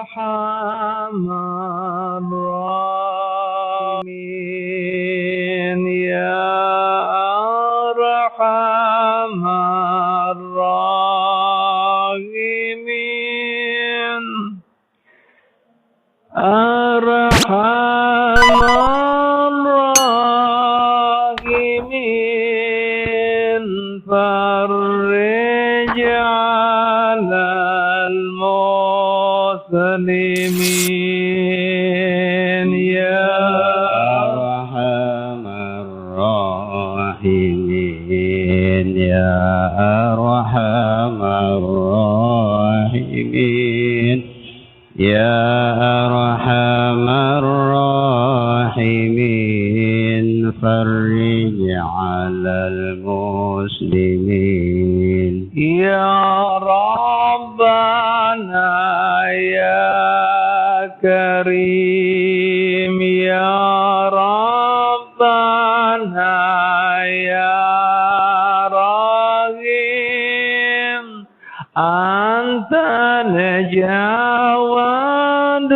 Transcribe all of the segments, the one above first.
أرحم الراحمين يا أرحم الراحمين أرحم الراحمين فرج على المسلمين يا أرحم الراحمين يا أرحم الراحمين يا أرحم الراحمين فرج على المسلمين يا ربنا يا كريم يا ربنا يا رحيم أنت الجواد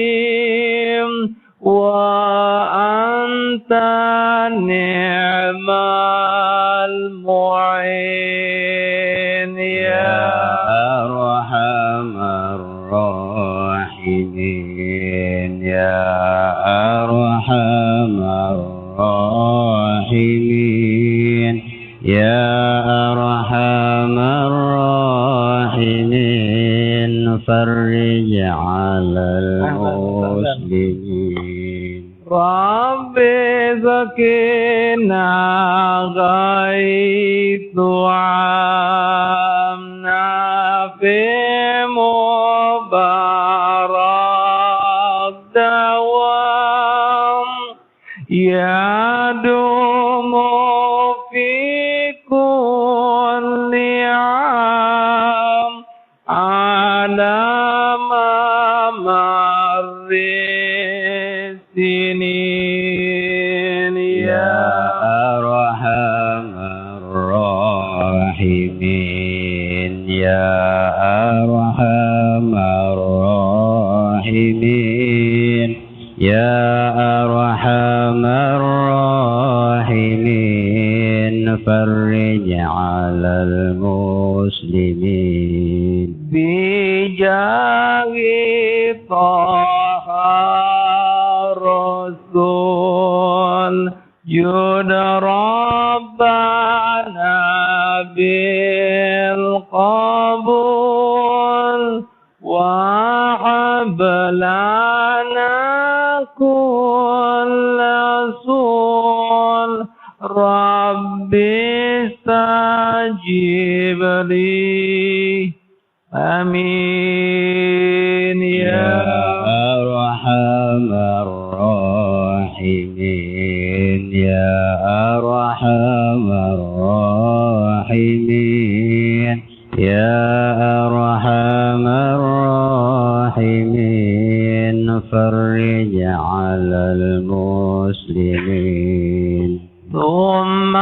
الحليم وأنت نعم المعين يا أرحم الراحمين يا أرحم الراحمين يا أرحم الراحمين فرج على المسلمين رب زكنا غيث عامنا في مبارك دوام يدوم في كل عام على ممر السنين يا أرحم الراحمين يا أرحم الراحمين يا أرحم الراحمين فرج على المسلمين بجاه طه الرسول جد ربنا بالقبول وهب لنا كل سؤال رب استجب لي آمين يا أرحم الراحمين يا أرحم الراحمين يا أرحم الراحمين فرج على المسلمين ثم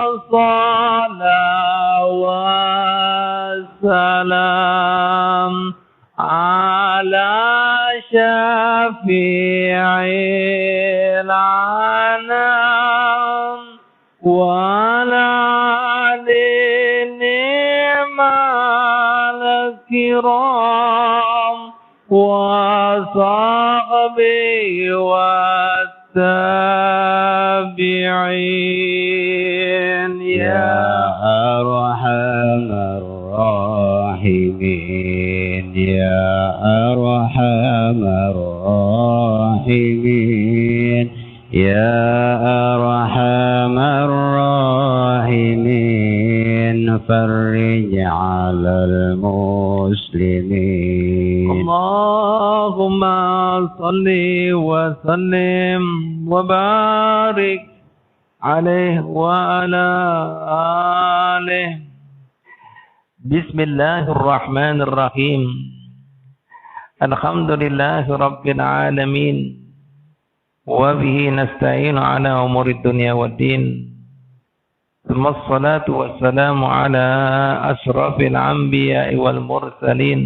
الصلاة والسلام على شفيع الأنام وعلى النعم الكرام وصحبه والتابعين يا أرحم الراحمين يا أرحم الراحمين يا أرحم الراحمين فرج على المسلمين اللهم صل وسلم وبارك عليه وعلى آله. بسم الله الرحمن الرحيم. الحمد لله رب العالمين وبه نستعين على أمور الدنيا والدين. ثم الصلاة والسلام على أشرف الأنبياء والمرسلين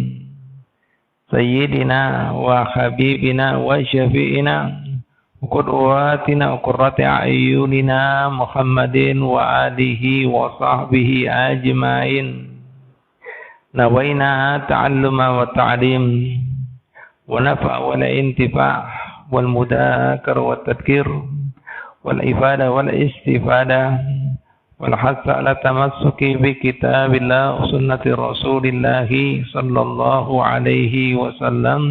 سيدنا وحبيبنا وشفيعنا وقدواتنا وقرة أعيننا محمد وآله وصحبه أجمعين نوينا تعلم والتعليم ونفع والانتفاع والمذاكر والتذكير والإفادة والاستفادة والحث على التمسك بكتاب الله وسنة رسول الله صلى الله عليه وسلم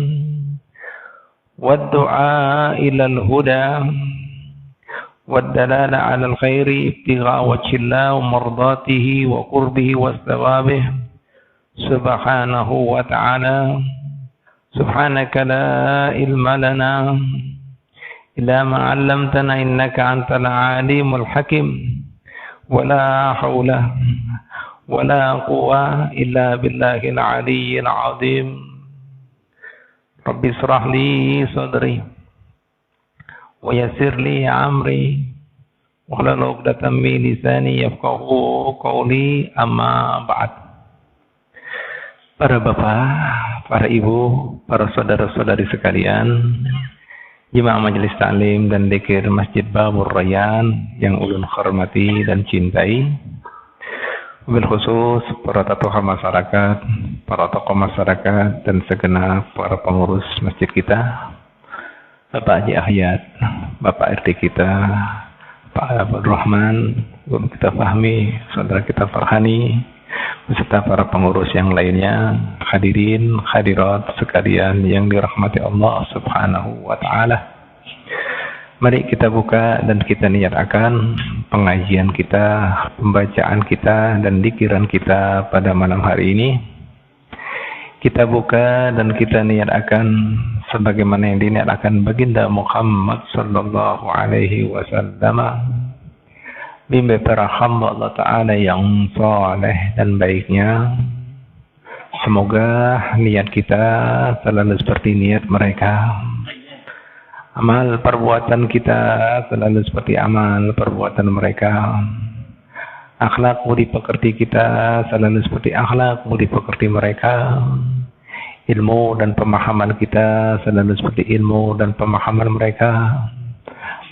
والدعاء إلى الهدى والدلالة على الخير ابتغاء وجه الله ومرضاته وقربه واستغابه سبحانه وتعالى سبحانك لا علم لنا إلا ما علمتنا إنك أنت العليم الحكيم ولا حول ولا قوة إلا بالله العلي العظيم رب اشرح لي صدري ويسر لي أمري واحلل عقدة من لساني يفقهوا قولي أما بعد. Para bapak, para ibu, para saudara-saudari sekalian, jemaah majelis taklim dan dzikir Masjid Babur Rayyan yang ulun hormati dan cintai, wabil khusus para tokoh masyarakat, para tokoh masyarakat dan segenap para pengurus masjid kita, Bapak Haji Ahyat, Bapak RT kita, Pak Abdul Rahman, Guru kita Fahmi, saudara kita Farhani, beserta para pengurus yang lainnya, hadirin, hadirat sekalian yang dirahmati Allah Subhanahu wa Ta'ala. Mari kita buka dan kita niatkan pengajian kita, pembacaan kita dan dzikiran kita pada malam hari ini. Kita buka dan kita niatkan sebagaimana yang diniatkan baginda Muhammad sallallahu alaihi wasallam, bimbing para hamba Allah Ta'ala yang saleh dan baiknya. Semoga niat kita selalu seperti niat mereka, amal perbuatan kita selalu seperti amal perbuatan mereka, akhlak budi pekerti kita selalu seperti akhlak budi pekerti mereka, ilmu dan pemahaman kita selalu seperti ilmu dan pemahaman mereka,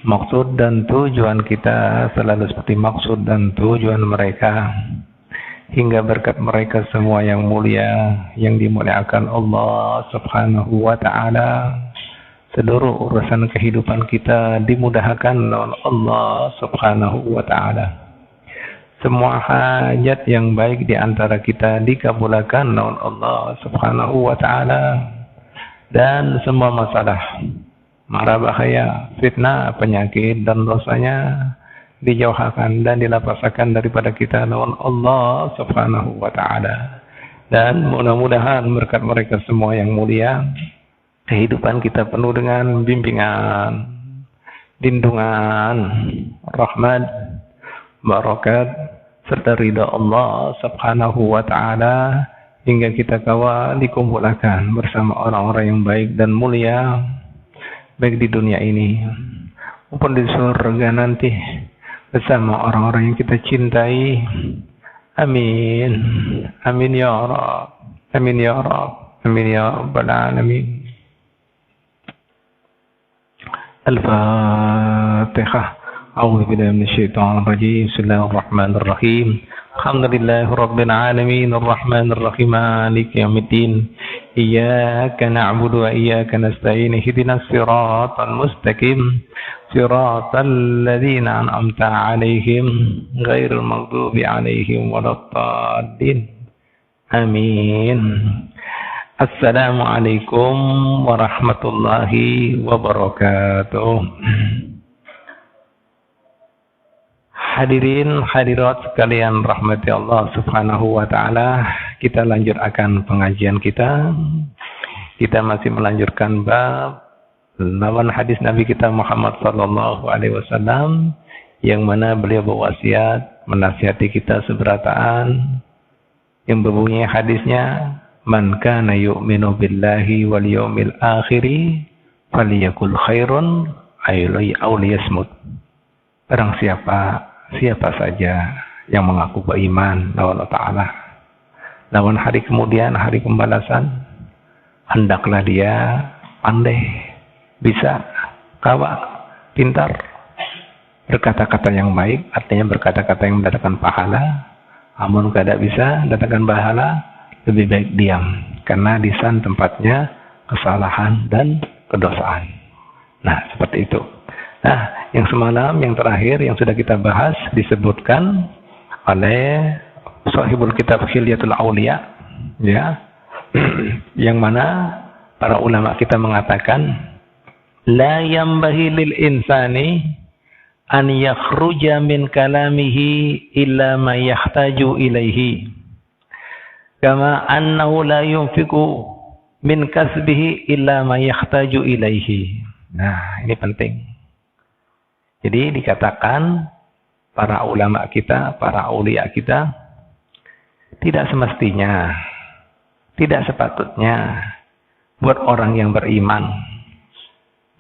maksud dan tujuan kita selalu seperti maksud dan tujuan mereka, hingga berkat mereka semua yang mulia, yang dimuliakan Allah Subhanahu wa Ta'ala, seluruh urusan kehidupan kita dimudahkan oleh Allah Subhanahu wa Ta'ala. Semua hajat yang baik di antara kita dikabulkan oleh Allah Subhanahu wa Ta'ala, dan semua masalah, mara bahaya, fitnah, penyakit dan dosanya dijauhkan dan dilepaskan daripada kita oleh Allah Subhanahu wa Ta'ala. Dan mudah-mudahan berkat mereka semua yang mulia, kehidupan kita penuh dengan bimbingan, lindungan, rahmat, barakat, serta ridha Allah Subhanahu wa Ta'ala, hingga kita kawal dikumpulkan bersama orang-orang yang baik dan mulia, baik di dunia ini maupun di surga nanti, bersama orang-orang yang kita cintai. Amin. Amin ya Rabb. Amin ya Rabb. Amin ya Rabbal Alamin. Al-Fatihah. A'udzu billahi minasyaitonir rajim. Bismillahirrahmanirrahim. Alhamdulillahi rabbil alamin, arrahmanir rahim, maliki yaumiddin. Iyyaka na'budu wa iyyaka nasta'in. Ihdinas siratal mustaqim. Siratal ladzina an'amta 'alaihim ghairil maghdubi 'alaihim waladdallin. Amin. Assalamualaikum warahmatullahi wabarakatuh. Hadirin hadirat sekalian rahmati Allah Subhanahu wa Ta'ala, kita lanjutkan pengajian kita. Kita masih melanjutkan bab lawan hadis Nabi kita Muhammad sallallahu alaihi wasallam, yang mana beliau berwasiat menasihati kita seberataan, yang berbunyi hadisnya, man kana yu'minu billahi wal yawmil akhiri falyakul khairun aw liyasmut. Barang siapa saja yang mengaku beriman lawan Allah Ta'ala, lawan hari kemudian, hari pembalasan, hendaklah dia pandai, bisa, kawak, pintar, berkata-kata yang baik, artinya berkata-kata yang mendatangkan pahala. Namun tidak bisa mendatangkan pahala, lebih baik diam, karena lisan tempatnya kesalahan dan kedosaan. Nah, seperti itu. Nah, yang semalam, yang terakhir, yang sudah kita bahas, disebutkan oleh Sahibul Kitab Hilyatul Aulia, ya, yang mana para ulama kita mengatakan, la yambahi lil insani an yakhruja min kalamihi illa ma yahtaju ilaihi, kama annahu la yunfiqu min kasbihi illa ma yahtaju ilaihi. Nah, ini penting. Jadi dikatakan para ulama kita, para aulia kita, tidak semestinya, tidak sepatutnya buat orang yang beriman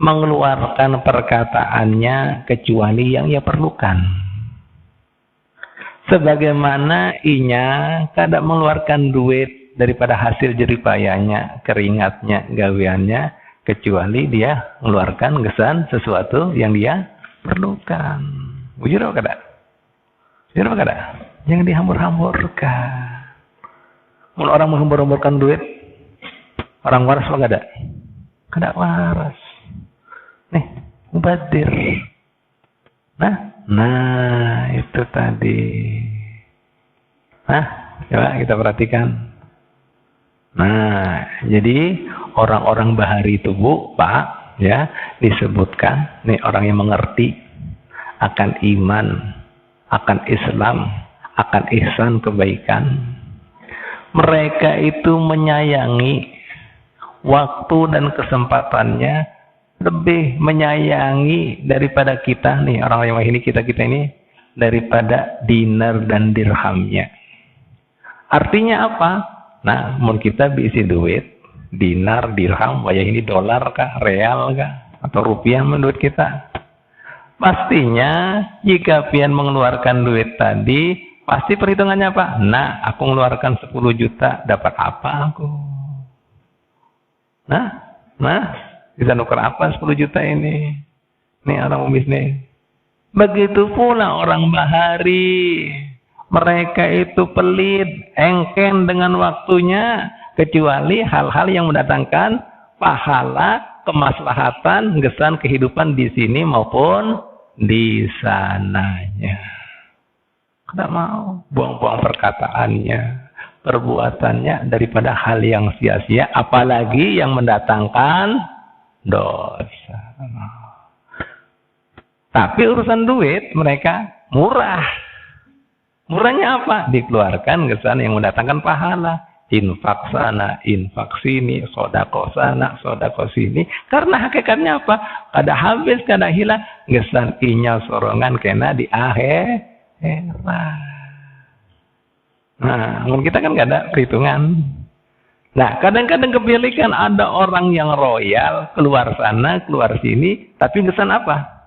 mengeluarkan perkataannya kecuali yang ia perlukan. Sebagaimana inya kadang mengeluarkan duit daripada hasil jeripayanya, keringatnya, gaweannya, kecuali dia mengeluarkan gesan sesuatu yang dia perlukan. Bujur apa kada? Bujur apa kada? Yang dihambur-hamburkan. Kalau orang menghambur-hamburkan duit, orang waras apa kada? Kada waras. Nih, mubadir. Nah, itu tadi. Nah, coba kita perhatikan. Nah, jadi orang-orang bahari itu, Bu, Pak, ya, disebutkan nih orang yang mengerti akan iman, akan Islam, akan ihsan kebaikan. Mereka itu menyayangi waktu dan kesempatannya, lebih menyayangi daripada kita nih, orang yang ini, kita ini, daripada dinar dan dirhamnya. Artinya apa? Nah, mun kita diisi duit, dinar, dirham, wajah ini dolar kah, real kah, atau rupiah menurut kita. Pastinya jika pian mengeluarkan duit tadi, pasti perhitungannya apa? Nah, aku mengeluarkan 10 juta, dapat apa aku? Nah, bisa nuker apa 10 juta ini? Nih orang bisnis. Begitu pula orang bahari. Mereka itu pelit, engken dengan waktunya, kecuali hal-hal yang mendatangkan pahala, kemaslahatan, gesan kehidupan di sini maupun di sananya. Tidak mau buang-buang perkataannya, perbuatannya daripada hal yang sia-sia, apalagi yang mendatangkan dosa. Tapi urusan duit mereka murah. Murahnya apa? Dikeluarkan gesan yang mendatangkan pahala. Infak sana, infak sini, sodako sana, sodako sini. Karena hakikatnya apa? Kada habis, kada hilang. Gesan inya sorongan kena di akhir. Nah, kita kan gak ada perhitungan. Nah, kadang-kadang kebalikan, ada orang yang royal, keluar sana, keluar sini, tapi gesan apa?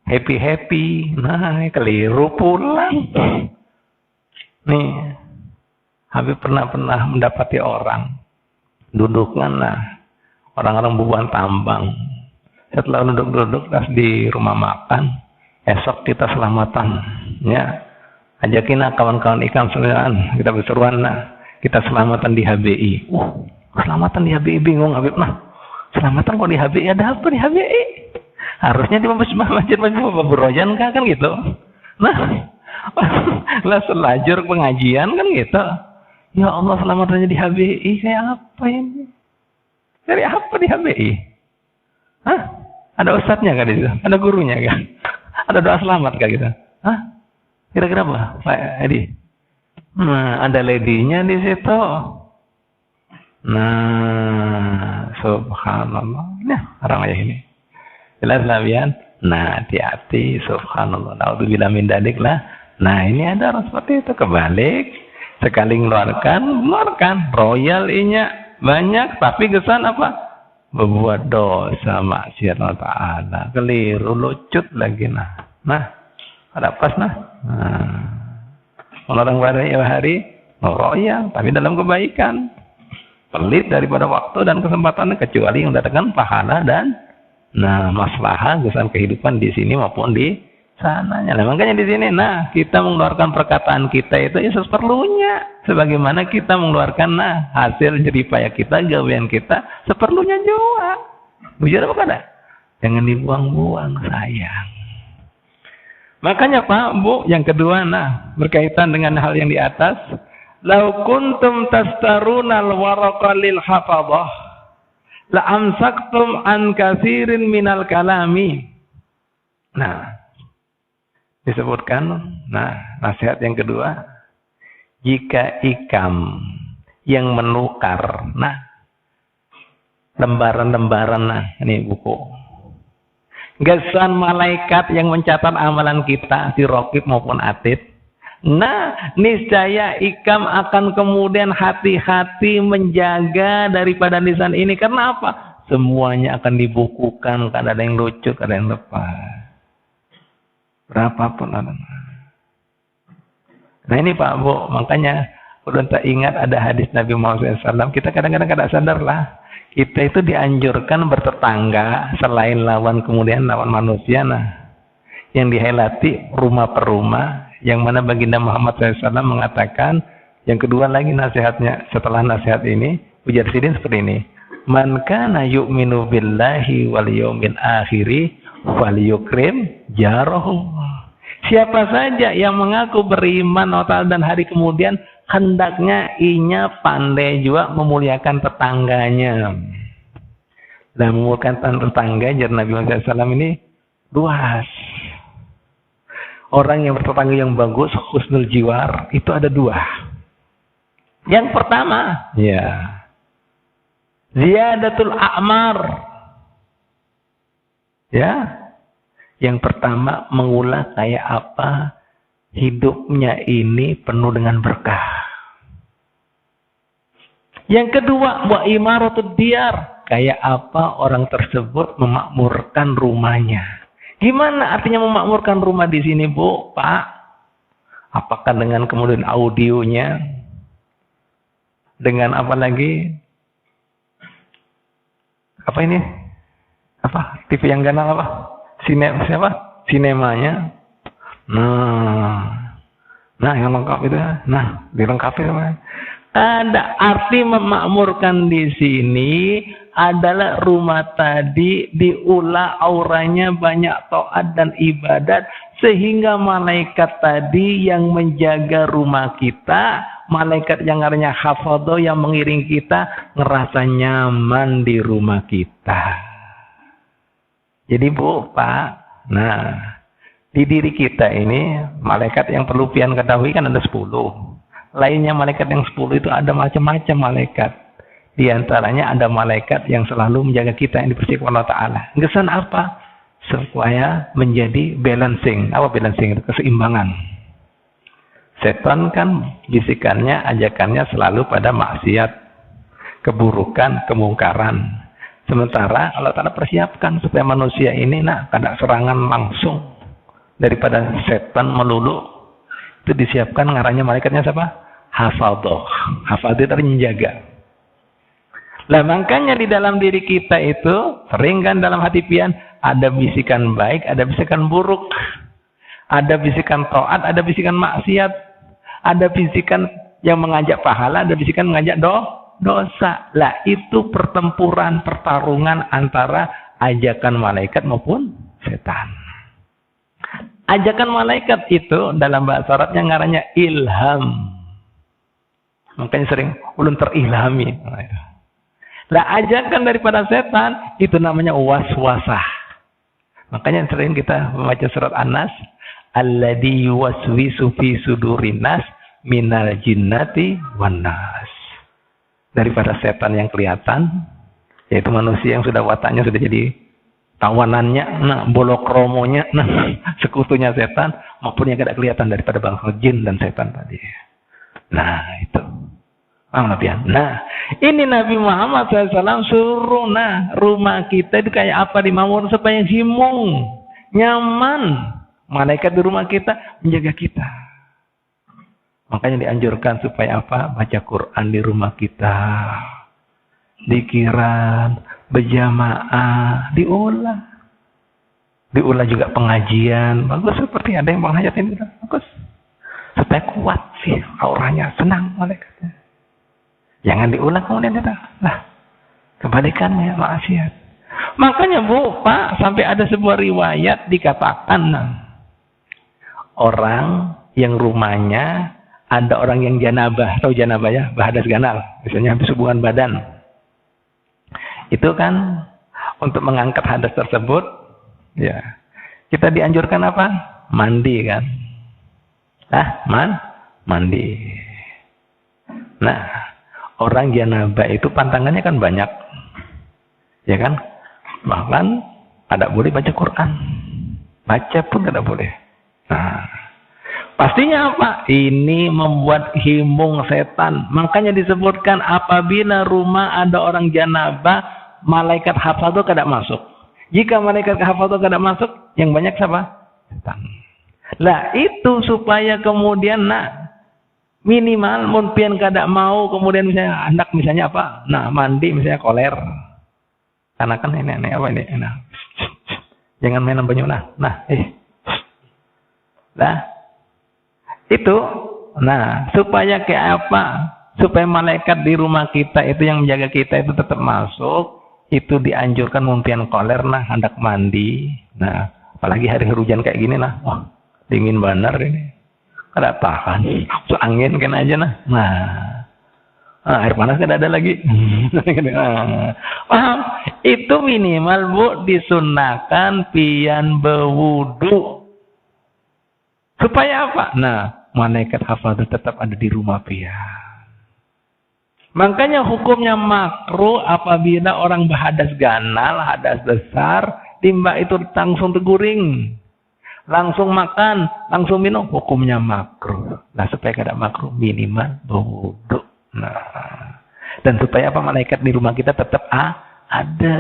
Happy-happy. Nah, keliru pulang. Nih, Habib pernah mendapati orang. Dudukkan lah. Orang-orang bubuhan tambang. Setelah duduk-duduk di rumah makan, esok kita selamatan. Ya, ajakin kawan-kawan ikan selamatan. Kita berseruan lah. Kita selamatan di HBI. Selamatan di HBI, bingung Habib. Nah, selamatan kok di HBI? Ada apa di HBI? Harusnya di masjid Royan kan gitu. Nah, lah selajur pengajian kan gitu. Ya Allah, selamatannya di HBI, kayak apa ini? Dari apa di HBI? Hah? Ada ustadznya kan di situ? Ada gurunya kan? Ada doa selamat kan gitu? Hah? Kira-kira apa, Pak Edi? Nah, ada ladinya di situ. Nah, subhanallah. Nah, orang aja ini. Jelas lah, Bian. Nah, hati-hati, subhanallah. Naudzubillah min dzalik lah. Nah, ini ada orang seperti itu, kebalik. Sekali mengeluarkan royal inya banyak, tapi kesan apa? Berbuat dosa maksiat Allah Ta'ala. Keliru, lucut lagi. Nah, ada pas nah. Orang bahari royal, tapi dalam kebaikan. pelit daripada waktu dan kesempatan kecuali mendatangkan pahala dan maslahah kesan kehidupan di sini maupun di sananya. Nah, makanya di sini kita mengeluarkan perkataan kita itu ya seperlunya, sebagaimana kita mengeluarkan hasil jerih payah kita, gawean kita seperlunya juga. Bujur apa kada? Jangan dibuang-buang, sayang. Makanya Pak, Bu, yang kedua berkaitan dengan hal yang di atas, lau kuntum tastaruna al-waraqa lil hafadhah la amsaktum an katsirin minal kalami. Disebutkan nasihat yang kedua, jika ikam yang menukar lembaran-lembaran ini buku gasan malaikat yang mencatat amalan kita si Raqib maupun Atid, niscaya ikam akan kemudian hati-hati menjaga daripada lisan ini. Karena apa? Semuanya akan dibukukan, kada ada yang lucu, kada ada yang lepas. Berapapun ada. Nah ini Pak Bu, makanya udah tak ingat ada hadis Nabi Muhammad SAW. Kita kadang-kadang kada sadar lah. Kita itu dianjurkan bertetangga selain lawan kemudian lawan manusia. Yang dihelati rumah per rumah. Yang mana baginda Muhammad SAW mengatakan, yang kedua lagi nasihatnya setelah nasihat ini, ujar sidin seperti ini. Man kana yu'minu billahi wal yawmil akhiri falyukrim jarahu. Siapa saja yang mengaku beriman dan hari kemudian, hendaknya inya pandai juga memuliakan tetangganya. Dan memuliakan tetangga, jar Nabi Muhammad SAW ini luas. Orang yang bertetangga yang bagus, husnul jiwar, itu ada dua. Yang pertama, ziyadatul a'mar. Yang pertama, mengulang kayak apa hidupnya ini penuh dengan berkah. Yang kedua, wa imaratud diyar. Kayak apa orang tersebut memakmurkan rumahnya. Gimana artinya memakmurkan rumah di sini, Bu, Pak? Apakah dengan kemudian audionya? Dengan apa lagi? Apa ini? Apa? TV yang ganal apa? Sinemanya. Yang lengkap itu. Dilengkapi sama. Ada arti memakmurkan di sini adalah rumah tadi diulah auranya banyak taat dan ibadat sehingga malaikat tadi yang menjaga rumah kita, malaikat yang namanya hafadho yang mengiring kita ngerasa nyaman di rumah kita. Jadi Bu, Pak, di diri kita ini malaikat yang perlu pian ketahui kan ada 10. Lainnya malaikat yang 10 itu ada macam-macam malaikat. Di antaranya ada malaikat yang selalu menjaga kita yang dipersiapkan Allah Ta'ala. Kesan apa? Supaya menjadi balancing. Apa balancing? Keseimbangan. Setan kan bisikannya, ajakannya selalu pada maksiat, keburukan, kemungkaran. Sementara Allah Ta'ala persiapkan supaya manusia ini kada serangan langsung daripada setan melulu. Itu disiapkan ngaranya malaikatnya siapa? Hafadhoh. Hafadhoh itu menjaga. Lah makanya di dalam diri kita itu sering kan dalam hati pian ada bisikan baik, ada bisikan buruk. Ada bisikan taat, ada bisikan maksiat. Ada bisikan yang mengajak pahala, ada bisikan mengajak dosa. Lah itu pertempuran, pertarungan antara ajakan malaikat maupun setan. Ajakan malaikat itu dalam bahasa Arabnya ngaranya ilham. Makanya sering ulun terilhami. Lah ajakan daripada setan itu namanya waswasah. Makanya sering kita membaca surat An-Nas, alladzi yuwaswisu fi sudurin nas minal jinnati wan nas. Daripada setan yang kelihatan, yaitu manusia yang sudah wataknya sudah jadi tawanannya, bolok romonya, sekutunya setan, maupun yang tidak kelihatan daripada bangsa jin dan setan tadi. Itu. Ini Nabi Muhammad SAW suruh, rumah kita itu kayak apa dimakmur supaya himung, nyaman. Malaikat di rumah kita menjaga kita. Makanya dianjurkan supaya apa? Baca Quran di rumah kita. dikiran, berjamaah, diulang. Diulang juga pengajian, bagus seperti ada yang menghayatin itu, bagus. Supaya kuat sih auranya, senang malaikatnya. Jangan diulang kemudian kita, lah kebalikannya maksiat. Makanya Bu, Pak, sampai ada sebuah riwayat dikatakan orang yang rumahnya ada orang yang janabah, tahu janabah ya, bahadas ganal, misalnya habis hubungan badan. Itu kan untuk mengangkat hadas tersebut, ya kita dianjurkan apa? Mandi kan? Mandi. Nah, orang janabah itu pantangannya kan banyak, ya kan? Bahkan tidak boleh baca Quran, baca pun tidak boleh. Nah, pastinya apa? Ini membuat himbung setan. Makanya disebutkan apabila rumah ada orang janabah, malaikat hafadzah tidak masuk. Jika malaikat hafadzah tidak masuk, yang banyak siapa? Setan. Lah itu supaya kemudian minimal mungkin kada mau kemudian misalnya anak misalnya apa? Nah, mandi misalnya koler. Karena kan ini apa ini? Nah. Jangan main banyu Lah, itu supaya kayak apa? Supaya malaikat di rumah kita itu yang menjaga kita itu tetap masuk, itu dianjurkan mumpian koler hendak mandi. Nah, apalagi hari hujan kayak gini wah, dingin benar ini. Kada tahan. Angin kena aja air panas kan ada lagi. Paham? Itu minimal Bu disunahkan pian berwudu. Supaya apa? Malaikat hafadzah tetap ada di rumah pian. Makanya hukumnya makruh apabila orang berhadas ganal, hadas besar, timba itu langsung teguring. Langsung makan, langsung minum, hukumnya makruh. Supaya kada makruh minimal berwudu. Dan supaya apa? Malaikat di rumah kita tetap ada.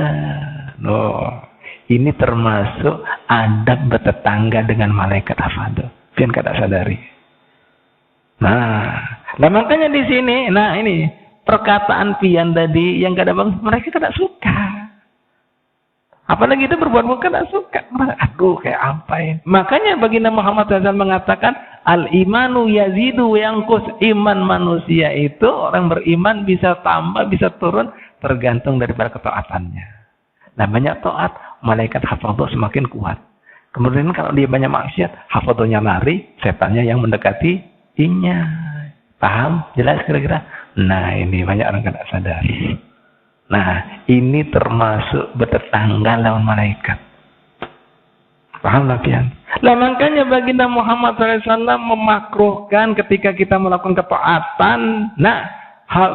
Ini termasuk adab bertetangga dengan malaikat hafadzah. Pian kada sadari. Makanya di sini, ini perkataan pian tadi yang kada bagus, mereka kada suka. Apalagi itu berbuat kada suka. Aduh, kayak apa ini? Makanya baginda Muhammad SAW mengatakan, al-imanu yazidu yanqus. Iman manusia itu, orang beriman bisa tambah, bisa turun, tergantung daripada ketaatannya. Banyak taat, malaikat hafadzah semakin kuat. Kemudian kalau dia banyak maksiat, hafadzahnya lari, setannya yang mendekati inya. Paham? Jelas kira-kira? Ini banyak orang kada sadari. Ini termasuk bertetangga lawan malaikat. Paham pian? Makanya baginda Muhammad SAW memakruhkan ketika kita melakukan ketaatan,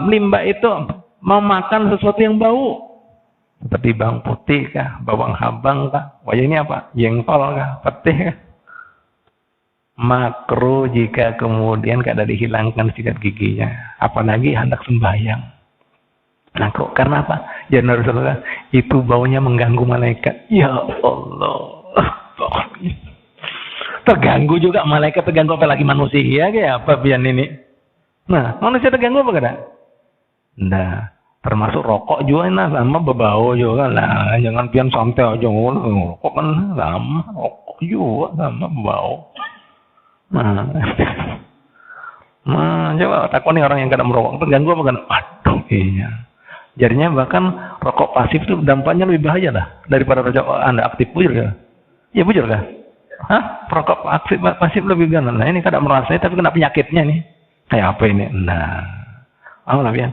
limbah itu memakan sesuatu yang bau. Seperti bawang putih kah, bawang habang kah, ini apa? Jengkol kah, petih kah? Makruh jika kemudian kada dihilangkan sikat giginya. Apalagi hendak sembahyang. Kok karena apa? Jangan Rasulullah, itu baunya mengganggu malaikat. Ya Allah. Terganggu juga malaikat, terganggu apalagi manusia kayak apa pian ini. Manusia terganggu apa kada? Termasuk rokok juga sama berbau juga jangan pian santai aja rokok kan sama rokok juga sama berbau. Coba takoni orang yang kada merokok terganggu apa kan? Aduh, iya. Jadinya bahkan rokok pasif itu dampaknya lebih bahaya daripada rokok aktif. Bujur kah? Ya bujur kah? Rokok aktif pasif lebih ganas. Ini kada merasa tapi kena penyakitnya nih. Kayak apa ini? Pian.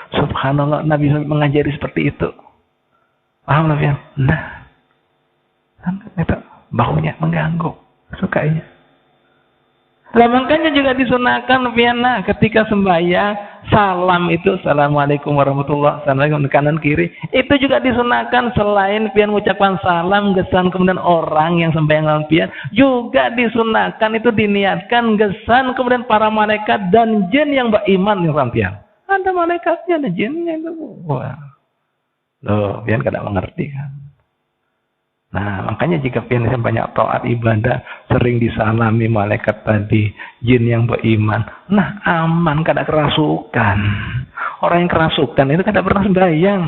Subhanallah, Nabi mengajari seperti itu. Paham pian? Itu baunya mengganggu. Sukainya. Makanya juga disunahkan pian ketika sembahyang salam itu assalamualaikum warahmatullahi wabarakatuh kanan kiri itu juga disunahkan selain pian mengucapkan salam gesan kemudian orang yang sembahyang lawan pian juga disunahkan itu diniatkan gesan kemudian para malaikat dan jin yang beriman yang pian. Ada malaikatnya, ada jinnya itu. Wah. Pian kada mengerti kan. Makanya jika pian banyak taat ibadah, sering disalami malaikat tadi, jin yang beriman, aman, kada kerasukan. Orang yang kerasukan itu kada pernah sembahyang.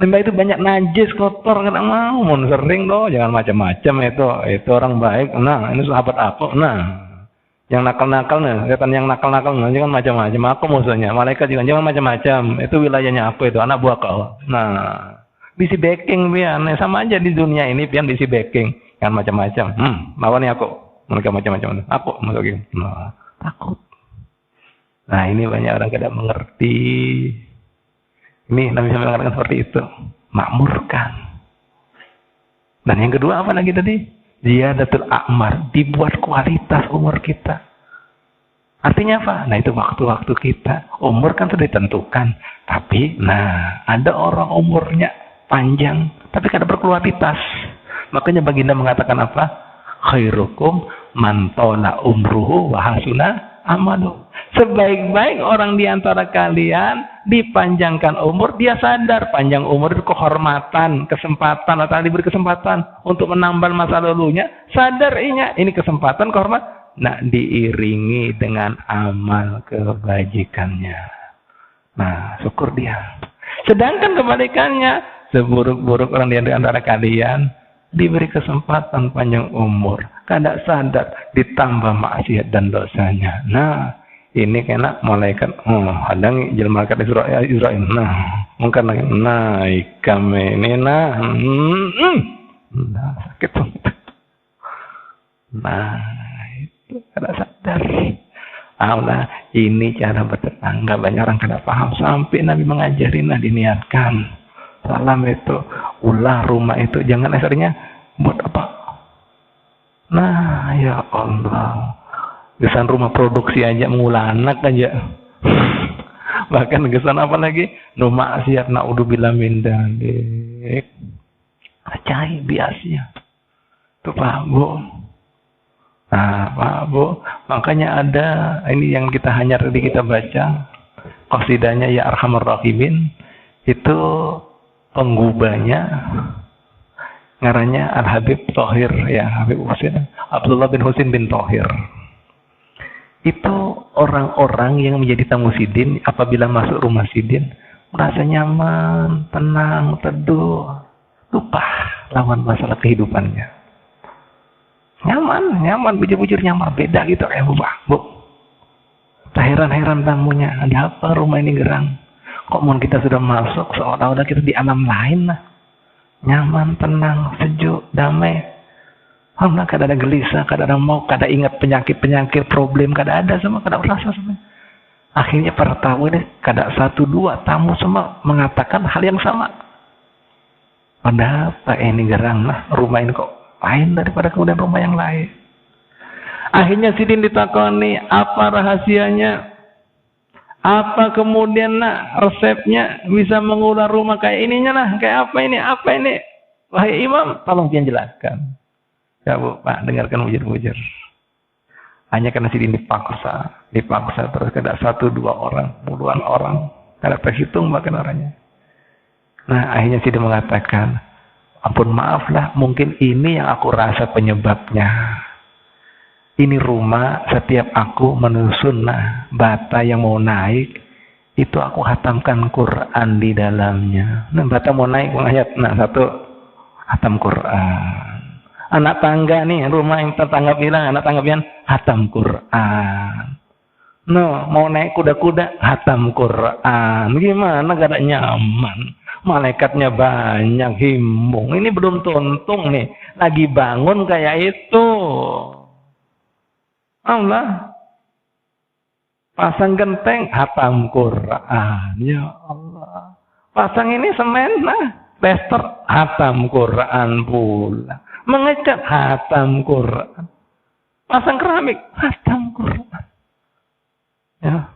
Limbah itu banyak najis, kotor, kada mau. Mun sering loh, jangan macam-macam itu. Itu orang baik. Nah, ini sahabat aku. Nah, yang nakal-nakal nih, setan yang nakal-nakal, jangan macam-macam. Aku musuhnya. Malaikat juga jangan macam-macam. Itu wilayahnya aku itu, anak buah kau. Nah, bisi backing pian, sama aja di dunia ini pian bisi backing. Jangan macam-macam. Lawannya aku. Mereka macam-macam. Aku masuk nah, takut. Nah, ini banyak orang kada mengerti. Ini Nabi SAW mengatakan seperti itu. Makmurkan. Dan yang kedua apa lagi tadi? Ziyadatul a'mar. Dibuat kualitas umur kita. Artinya apa? Nah, itu waktu-waktu kita. Umur kan sudah ditentukan. Tapi, ada orang umurnya panjang. Tapi kada berkualitas. Makanya baginda mengatakan apa? Khairukum man tola umruhu wa hasuna amalu. Sebaik-baik orang di antara kalian dipanjangkan umur, dia sadar panjang umur itu kehormatan, kesempatan, atau diberi kesempatan untuk menambal masa lalunya, sadar ini kesempatan, kehormatan. Nah, diiringi dengan amal kebajikannya. Nah, syukur dia. Sedangkan kebalikannya, seburuk-buruk orang di antara kalian diberi kesempatan panjang umur, kada sadar, ditambah maksiat dan dosanya. Nah, ini kena malaikat, hadang jelma malaikat Israel. Nah, mungkin lagi, ikam ini, sakit. Nah, itu kada sadar. Allah, ini cara bertetangga. Banyak orang kada paham. Sampai Nabi mengajarin, diniatkan. Salam itu, ulah rumah itu, jangan asalnya buat apa? Nah, ya Allah. Gesan rumah produksi aja mengulah anak aja. Bahkan gesan apa lagi? Nu maksiat naudzubillah min dzalik. Acai biasnya. Itu Pak Bu. Nah, Pak Bu, makanya ada ini yang kita hanya tadi kita baca qasidahnya Ya Arhamar Rahimin. Itu penggubahnya ngarannya Al-Habib Thohir, ya, Habib Husin, Abdullah bin Husin bin Thohir. Itu orang-orang yang menjadi tamu sidin apabila masuk rumah sidin merasa nyaman, tenang, teduh, lupa lawan masalah kehidupannya. Nyaman, bujur-bujur nyaman, beda gitu kayak Bu. Tak heran-heran tamunya, ada apa rumah ini gerang? Kok mau kita sudah masuk seolah-olah kita di alam lain lah. Nyaman, tenang, sejuk, damai. Alhamdulillah, kada ada gelisah, kada ada mau, kada ingat penyakit-penyakit, problem, kada ada semua, kada merasa semua. Akhirnya para tamu ini, kada 1-2 tamu semua mengatakan hal yang sama. Padahal apa ini gerang lah, rumah ini kok lain daripada kemudian rumah yang lain. Akhirnya sidin ditakoni, apa rahasianya? Apa kemudian resepnya bisa mengular rumah kayak ininya lah, kayak apa ini? Wahai imam, tolong pian jelaskan. Ya Bu, Pak, dengarkan bujur-bujur. Hanya karena sidin dipaksa terus kada 1-2 orang, puluhan orang, kada terhitung bahkan orangnya. Nah, akhirnya sidin mengatakan, ampun maaflah, mungkin ini yang aku rasa penyebabnya. Ini rumah, setiap aku menyusun bata yang mau naik, itu aku hatamkan Quran di dalamnya. Nah, bata mau naik, ayat, satu, hatam Quran. Anak tangga nih, rumah yang tetangga bilang, anak tangga bilang, hatam Quran. No, mau naik kuda-kuda, hatam Quran. Gimana gak ada nyaman? Malaikatnya banyak, himbung. Ini belum tuntung nih, lagi bangun kayak itu. Allah pasang genteng, hatam Quran. Ya Allah, pasang ini semen, tester, hatam Quran pula. Mengecat, hatam Quran. Pasang keramik, hatam Quran. Ya,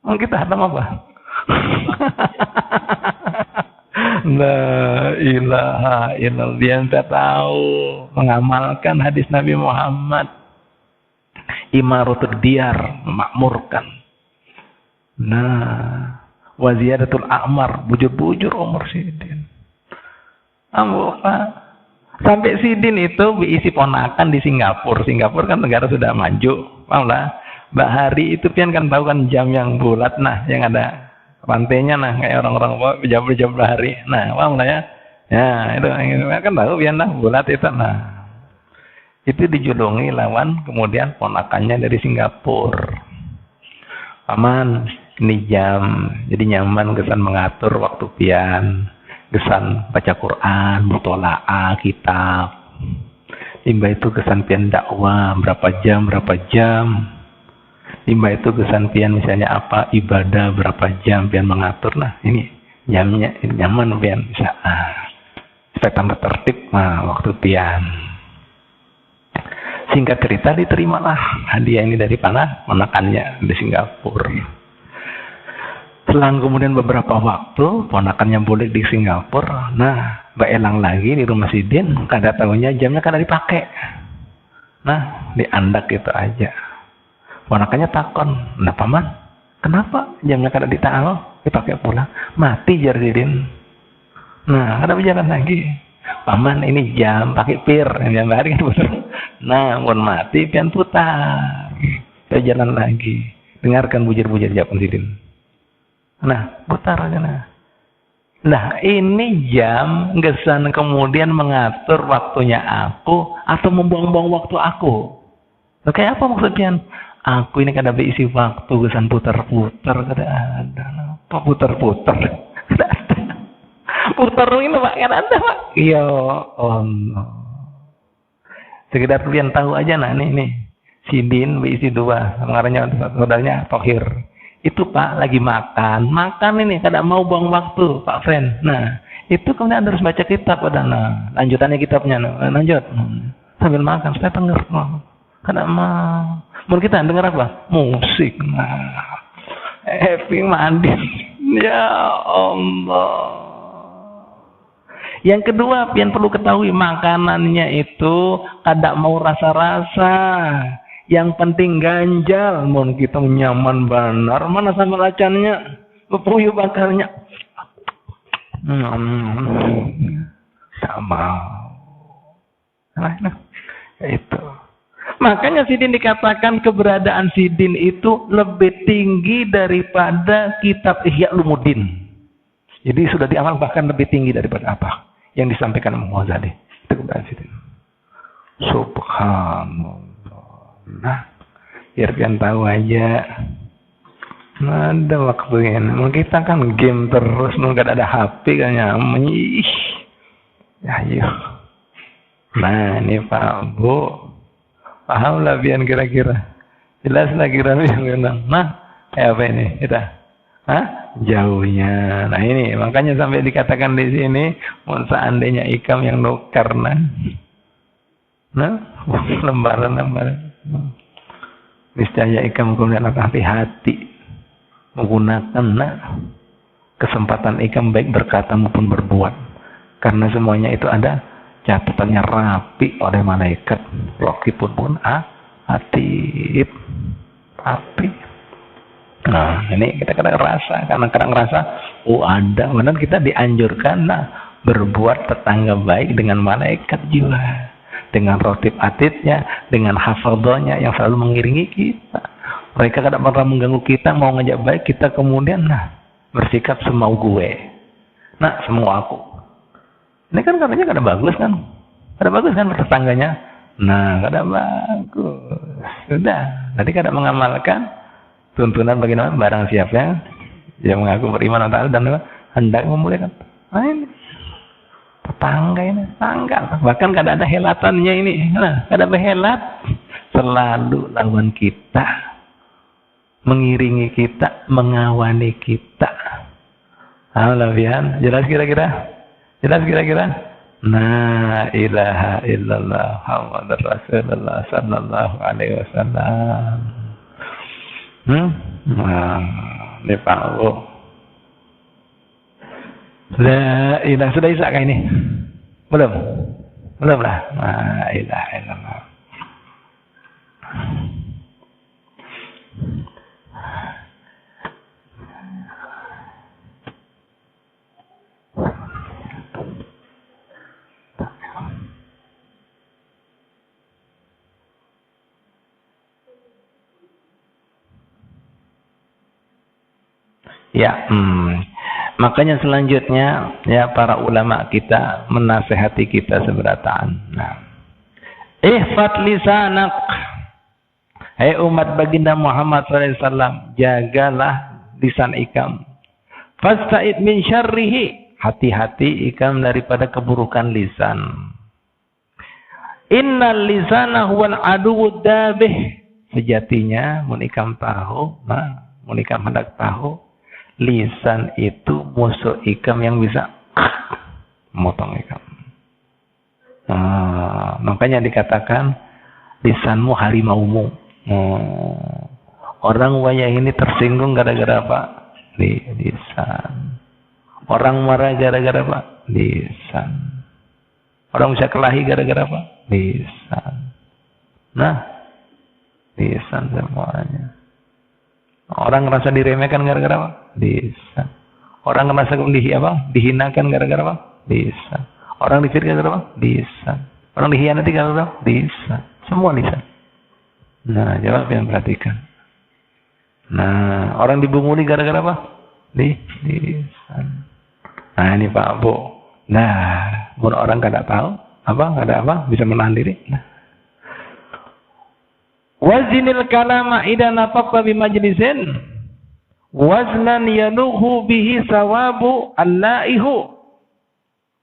mau kita hatam apa? La ilaha illallah. Dia tak tahu mengamalkan hadis Nabi Muhammad. Imaratul diyar, memakmurkan. Nah, waziyadatul a'mar, bujur-bujur umur sidin. Sampai sidin itu diisi ponakan di Singapura. Singapura kan negara sudah maju, paham lah. Bahari itu pian kan tahu kan jam yang bulat, nah yang ada rantainya, nah kayak orang-orang jam bahari. Nah, paham lah ya? Ya, itu kan tahu pian lah bulat itu. Nah, itu dijulungi lawan kemudian ponakannya dari Singapura. Paman, ini jam, jadi nyaman kesan mengatur waktu pian, kesan baca Quran, mutola'ah, kitab. Imba itu kesan pian dakwah berapa jam. Imba itu kesan pian misalnya apa ibadah berapa jam pian mengatur. Nah ini jamnya ini nyaman pian bisa. Supaya tambah tertib waktu pian. Singkat cerita diterimalah hadiah ini dari ponakannya di Singapura. Selang kemudian beberapa waktu ponakannya boleh di Singapura. Nah, beelang lagi di rumah Sidin, kada tahunya jamnya kada dipakai. Nah, diandak gitu aja. Ponakannya takon, "Nah, paman, kenapa jamnya kada dipakai pula? Mati jar Sidin." Nah, kada berjalan lagi. "Paman, ini jam pakai pir, jam hari kan putar." Nah, mun mati pian putar. Berjalan lagi. Dengarkan bujur-bujur jawaban Sidin. Nah, putar aja nah. Nah, ini jam gesan kemudian mengatur waktunya aku atau membuang-buang waktu aku. Nah, kayak apa maksudnya? Aku ini kada berisi waktu gesan putar-putar kada ada. Apa putar-putar? Kada ada. Putar ini Pak, kada ada Pak. Ya Allah. Sekedar kalian tahu aja nah nih. Sidin berisi 2, mengarahnya saudaranya Tohir. Itu Pak lagi makan ini kada mau buang waktu Pak Friend. Nah itu kemudian harus baca kitab nah lanjutannya kitabnya lanjut sambil makan saya denger kada mau. Mau kita denger apa? Musik. Nah happy mandi. Ya Allah. Yang kedua yang perlu ketahui makanannya itu kada mau rasa-rasa. Yang penting ganjal, mun kita nyaman benar, mana sambal acannya, puyuh bakarnya. Tak mau. Nah, itu. Makanya Sidin dikatakan keberadaan Sidin itu lebih tinggi daripada kitab Ihya Ulumuddin. Jadi sudah diamal bahkan lebih tinggi daripada apa yang disampaikan Imam Ghazali. Itu keberadaan Sidin. Subhanallah. Nah, biar kalian tahu aja. Nah, ada waktunya. Kita kan game terus, nggak ada HP kayaknya. Ya, yuk. Nah, ini Pak Bu. Paham lah biar kira-kira. Jelas lah kira-kira. Nah, kayak apa ini? Kita. Jauhnya. Nah, ini makanya sampai dikatakan di sini, mau seandainya ikam yang nukar, lembaran. Niscaya ikam kemudian hati-hati menggunakan kesempatan ikam baik berkata maupun berbuat, karena semuanya itu ada catatannya rapi oleh malaikat Raqib pun atid rapi. Nah ini kita kadang rasa, karena kadang rasa ada, benar kita dianjurkan berbuat tetangga baik dengan malaikat jiwa, dengan rotib atidnya, dengan hafadhnya yang selalu mengiringi kita. Mereka kadang pernah mengganggu kita, mau ngajak baik, kita kemudian bersikap semau gue. Semau aku. Ini kan katanya kada bagus kan? Kada bagus kan tetangganya? Kada bagus. Sudah, tadi kada mengamalkan tuntunan bagaimana barang siapa yang mengaku beriman Allah dan hendak memuliakan. Ini tetangga ini, tangga. Bahkan kada ada helatannya ini. Kada berhelat. Selalu lawan kita. Mengiringi kita. Mengawani kita. Alhamdulillah. Jelas kira-kira? La ilaha illallah Muhammadur Rasulullah sallallahu alaihi wasallam. Ini Pak Bu. La ilaha, sudah isak kah ini? Belum lah. La ilaha illallah. Ya, makanya selanjutnya ya para ulama kita menasehati kita seberataan. Nah, ihfad lisanak, hai umat baginda Muhammad SAW, jagalah lisan ikam. Fasta'id min syarrihi, hati-hati ikam daripada keburukan lisan. Innal lisana huwal aduwwud dabih, sejatinya mun ikam tahu, mun ikam hendak tahu, lisan itu musuh ikam yang bisa motong ikam. Makanya dikatakan lisanmu harimaumu. Orang wayah ini tersinggung gara-gara apa? Lisan. Orang marah gara-gara apa? Lisan. Orang bisa kelahi gara-gara apa? Lisan. Nah, lisan semuanya. Orang ngerasa diremehkan gara-gara apa? Lisan. Orang ngerasa dihinakan gara-gara apa? Lisan. Orang difitnah gara-gara apa? Lisan. Orang dihianati gara-gara apa? Lisan. Semua lisan. Nah, jawab yang perhatikan. Nah, orang dibunguli gara-gara apa? Lisan. Nah, ini Pak Bu. Nah, orang kada tahu kada bisa menahan diri. Nah. Wazinil kalama idza nafaqta bi majlisin waznan yanuhu bihi sawabu allaihu.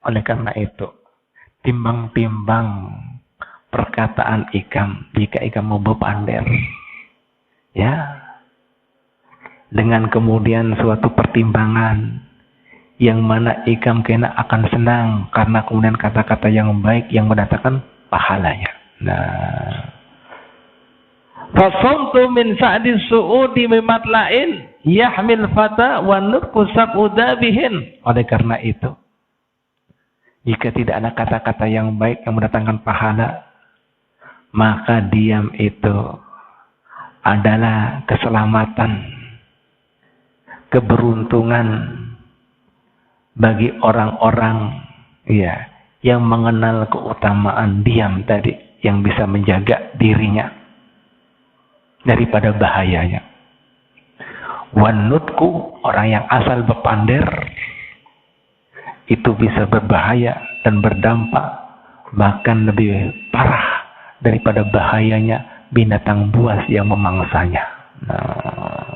Oleh karena itu, timbang-timbang perkataan ikam jika ikam mau berpander. Ya. Dengan kemudian suatu pertimbangan yang mana ikam kena akan senang karena kemudian kata-kata yang baik yang mendatangkan pahalanya. Nah, fasumtu min sa'di su'udi mimatlain yahmil fata wa nutku sab'udabihin. Oleh karena itu, jika tidak ada kata-kata yang baik yang mendatangkan pahala, maka diam itu adalah keselamatan, keberuntungan bagi orang-orang yang mengenal keutamaan diam tadi, yang bisa menjaga dirinya daripada bahayanya. Wanutku, orang yang asal berpander, itu bisa berbahaya dan berdampak bahkan lebih parah daripada bahayanya binatang buas yang memangsanya. Nah,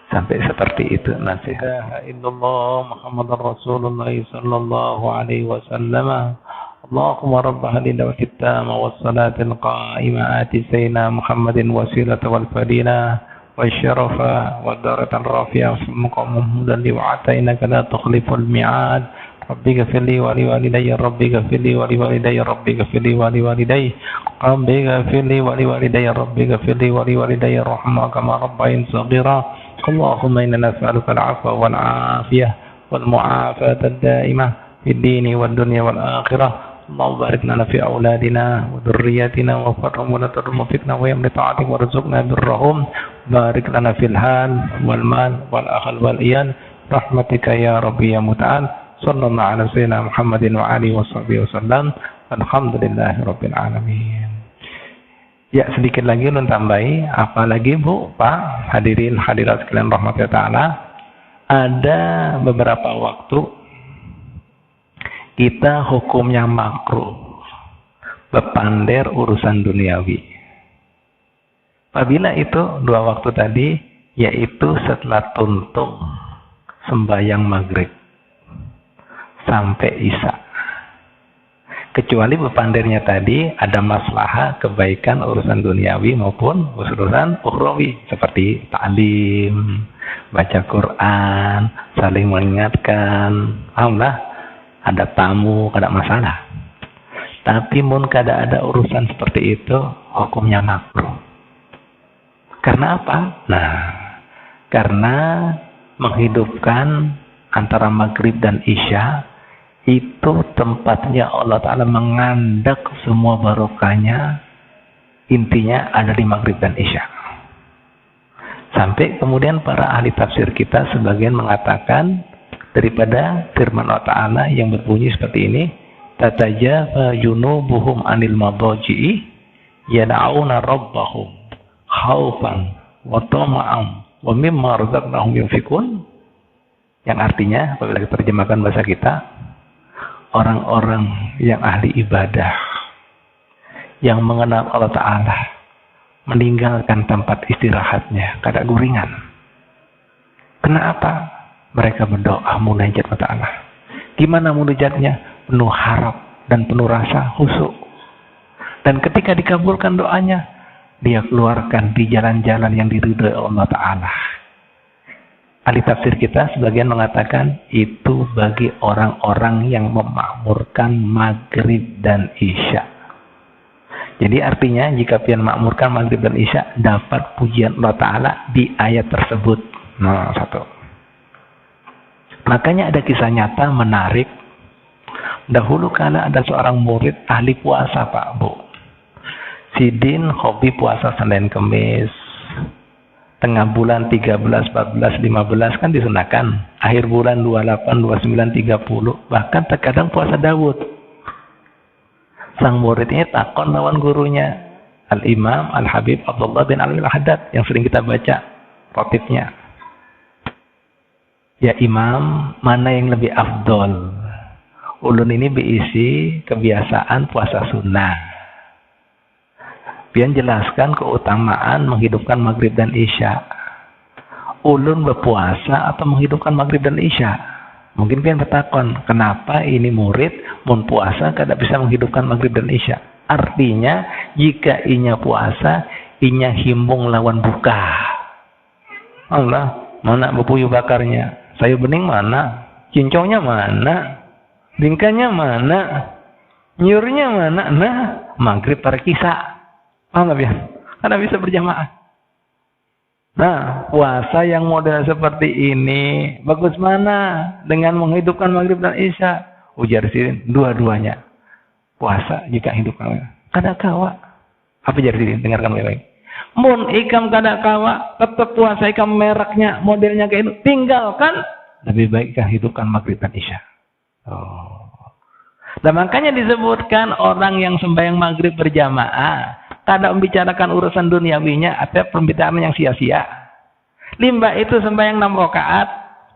sampai seperti itu nasihat. Illallah Muhammadar Rasulullah sallallahu alaihi wasallam. Allahumma rabb hadhihi da'wati tamma was salatil qa'imah ati sayyidina Muhammadin wasilata wal fadila wasyarafa wad daratan rafi'ah maqamum dan liwa'ata innaka la tukhliful mi'ad. Rabbi ghfirli wa li walidayya rabbi ghfirli wa li walidayya rabbi ghfirli wa li walidayya rabbi ghfirli wa li walidayya rabbi ghfirli wa li walidayya rahma kama rabbayan saghira. Allahumma inna nas'aluka al-'afwa wal 'afiyah wal mu'afata ad-da'imah fid dini wad dunya wal akhirah. Allahumma barik lana fi auladina wa dhurriyyatina wa farhum wa la tudmikna wa yamli ta'atik warzuqna birrahum. Barik lana fil hal wal mal wal akhal wal iyal rahmatika ya rabbi ya muta'al. Sallallahu ala sayyidina Muhammadin wa alihi wa sahbihi wasallam. Alhamdulillahi rabbil alamin. Ya, sedikit lagi ulun tambahi, apalagi Bu, Pak, hadirin hadirat sekalian rahmatullah taala, ada beberapa waktu kita hukumnya makruh berpander urusan duniawi. Apabila itu dua waktu tadi, yaitu setelah tuntung sembahyang maghrib sampai isya. Kecuali berpandernya tadi ada maslahah kebaikan urusan duniawi maupun urusan ukhrawi seperti ta'lim, baca Quran, saling mengingatkan. Alhamdulillah ada tamu, ada masalah. Tapi mun kada ada urusan seperti itu, hukumnya makruh. Karena apa? Nah, karena menghidupkan antara maghrib dan isya itu tempatnya Allah Ta'ala mengandak semua barokahnya, intinya ada di maghrib dan isya. Sampai kemudian para ahli tafsir kita sebagian mengatakan daripada firman Allah Ta'ala yang berbunyi seperti ini, tatajafa junubuhum anil madaji'i yad'auna rabbahum khaufan wa tama'an wa mimma razaqnahum yunfikun. Yang artinya, apabila kita terjemahkan bahasa kita, orang-orang yang ahli ibadah, yang mengenal Allah Ta'ala, meninggalkan tempat istirahatnya, kada guringan. Kenapa? Mereka berdoa munajat Allah Ta'ala. Gimana munajatnya? Penuh harap dan penuh rasa khusyuk. Dan ketika dikabulkan doanya, dia keluarkan di jalan-jalan yang diridhoi Allah Ta'ala. Ahli tafsir kita sebagian mengatakan itu bagi orang-orang yang memakmurkan maghrib dan isya. Jadi artinya jika pian makmurkan maghrib dan isya dapat pujian Allah Ta'ala di ayat tersebut. Nah, satu. Makanya ada kisah nyata menarik. Dahulu kala ada seorang murid ahli puasa, Pak Bu. Sidin hobi puasa Senin Kemis. Tengah bulan 13, 14, 15 kan disunahkan. Akhir bulan 28, 29, 30. Bahkan terkadang puasa Daud. Sang murid ini takon lawan gurunya, Al-Imam Al-Habib Abdullah bin Ali Al-Haddad, yang sering kita baca khotibnya. Ya Imam, mana yang lebih afdol? Ulun ini berisi kebiasaan puasa sunnah. Pian jelaskan keutamaan menghidupkan maghrib dan isya. Ulun berpuasa atau menghidupkan maghrib dan isya? Mungkin pian bertakon, kenapa ini murid mun puasa kada bisa menghidupkan maghrib dan isya? Artinya, jika inya puasa, inya himbung lawan buka. Allah, mana bepuyu bakarnya? Sayur bening mana? Cincongnya mana? Bingkanya mana? Nyurnya mana? Nah, maghrib terkisa. Paham nggak ya? Karena bisa berjamaah. Nah, puasa yang model seperti ini bagus mana dengan menghidupkan maghrib dan isya? Ujar Sirin, dua-duanya. Puasa jika hidupkan. Kada kawa. Apa jar Sirin? Dengarkan baik-baik. Mun ikam kada kawa, tetap puasa ikam mereknya, modelnya kayak itu. Tinggalkan. Lebih baik ikam hidupkan maghrib dan isya. Oh. Dan makanya disebutkan orang yang sembahyang maghrib berjamaah kada membicarakan urusan duniawinya atau pembicaraan yang sia-sia. Limbah itu sembahyang 6 rakaat,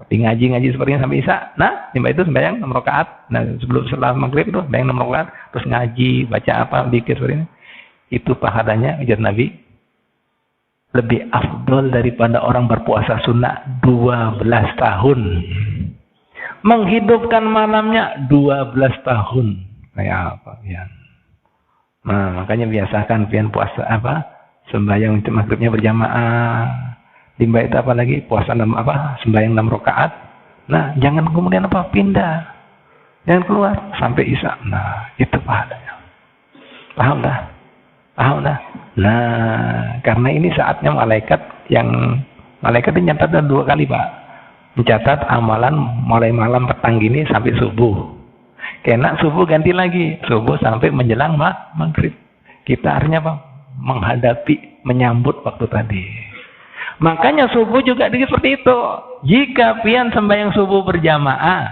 seperti ngaji sepertinya sampai isya. Nah, limbah itu sembahyang 6 rakaat. Nah, setelah maghrib itu sembahyang 6 rakaat, terus ngaji, baca apa, zikir seperti ini. Itu pahalanya ujar Nabi lebih afdol daripada orang berpuasa sunnah 12 tahun. Menghidupkan malamnya 12 tahun. Kayak apa ya? Nah, makanya biasakan pian puasa apa? Sembahyang maghribnya berjamaah. Limbah itu apa lagi? Puasa 6 apa? Sembahyang 6 rakaat. Nah, jangan kemudian apa? Pindah. Jangan keluar sampai isya. Nah, itu pahalanya. Paham dah? Paham dah? Nah, karena ini saatnya malaikat ini nyatat 2 kali, Pak. Mencatat amalan mulai malam petang gini sampai subuh. Kena subuh ganti lagi, subuh sampai menjelang maghrib. Kita artinya apa? Menghadapi, menyambut waktu tadi. Makanya subuh juga seperti itu. Jika pian sembahyang subuh berjamaah,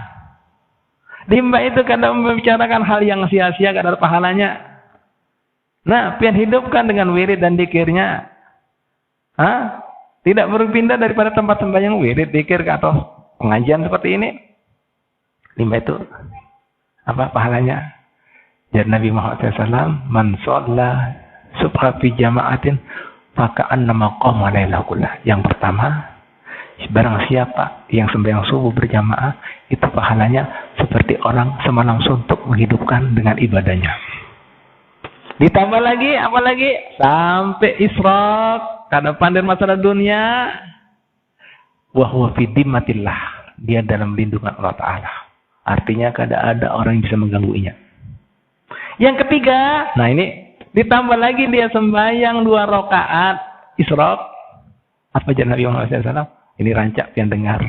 limbah itu kadang membicarakan hal yang sia-sia, kadang ada pahalanya. Nah, pian hidupkan dengan wirid dan dikirnya. Tidak berpindah daripada tempat sembahyang wirid, dikir atau pengajian seperti ini. Limbah itu apa pahalanya? Jadi Nabi Muhammad SAW, man sholla subha fi jama'atin faka'an nama qoma layla kullah. Yang pertama, barang siapa yang sembahyang subuh berjamaah, itu pahalanya seperti orang semalam suntuk menghidupkan dengan ibadahnya. Ditambah lagi, apa lagi? Sampai isyraq, kada pandai masalah dunia. Wa huwa fi dimmatillah. Dia dalam lindungan Allah Ta'ala. Artinya kada ada orang yang bisa menggangguinya. Yang ketiga, nah ini ditambah lagi dia sembahyang 2 rakaat isyraq. Apa jalan Nabi Muhammad SAW? Ini rancak yang dengar.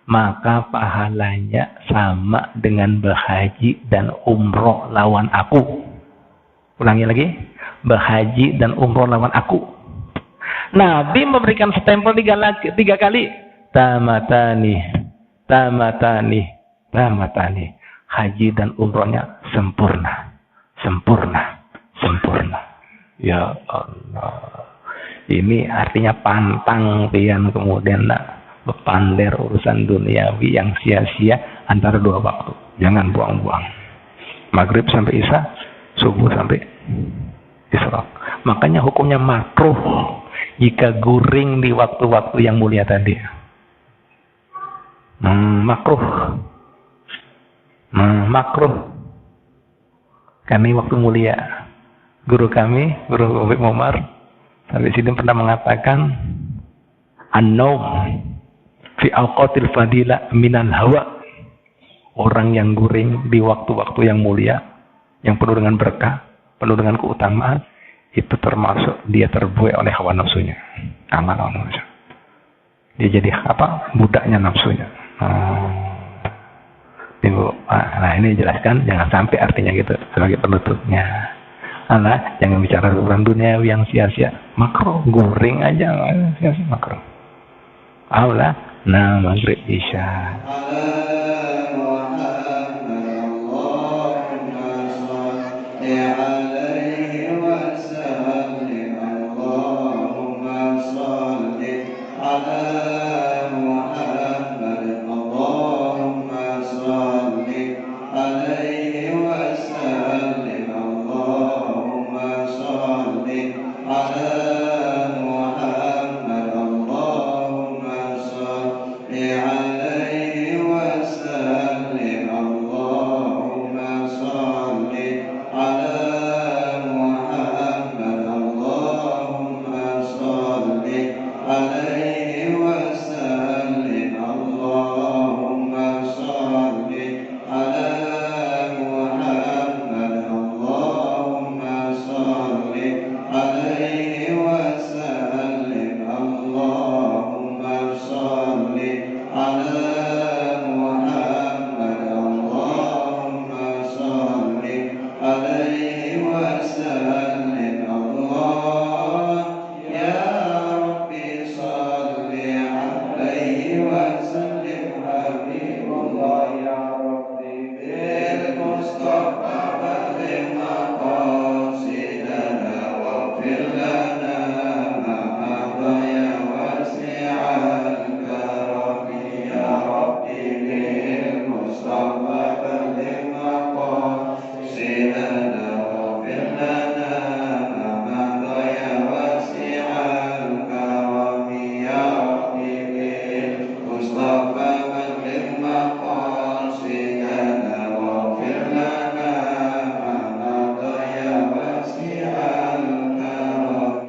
Maka pahalanya sama dengan berhaji dan umroh lawan aku. Ulangi lagi. Berhaji dan umroh lawan aku. Nabi memberikan stempel 3 kali. Tamatani. Haji dan umrohnya sempurna. Ya Allah. Ini artinya pantang pian kemudian Bepander urusan duniawi yang sia-sia antara dua waktu. Jangan buang-buang. Maghrib sampai isya, subuh sampai isyraq. Makanya hukumnya makruh jika guring di waktu-waktu yang mulia tadi. Makruh. Makruh. Kami waktu mulia. Guru kami, Guru Habib Umar, sampai sini pernah mengatakan, an-naum fi awqatil fadilah minal hawa. Orang yang guring di waktu-waktu yang mulia, yang penuh dengan berkah, penuh dengan keutamaan, itu termasuk dia terbuai oleh hawa nafsunya. Amal hawa nafsu. Dia jadi apa? Budaknya nafsunya. Nah ini dijelaskan, jangan sampai artinya gitu sebagai penutupnya. Jangan bicara tentang dunia yang sia-sia. Makruh, guring aja sia-sia makruh. Maghrib isya.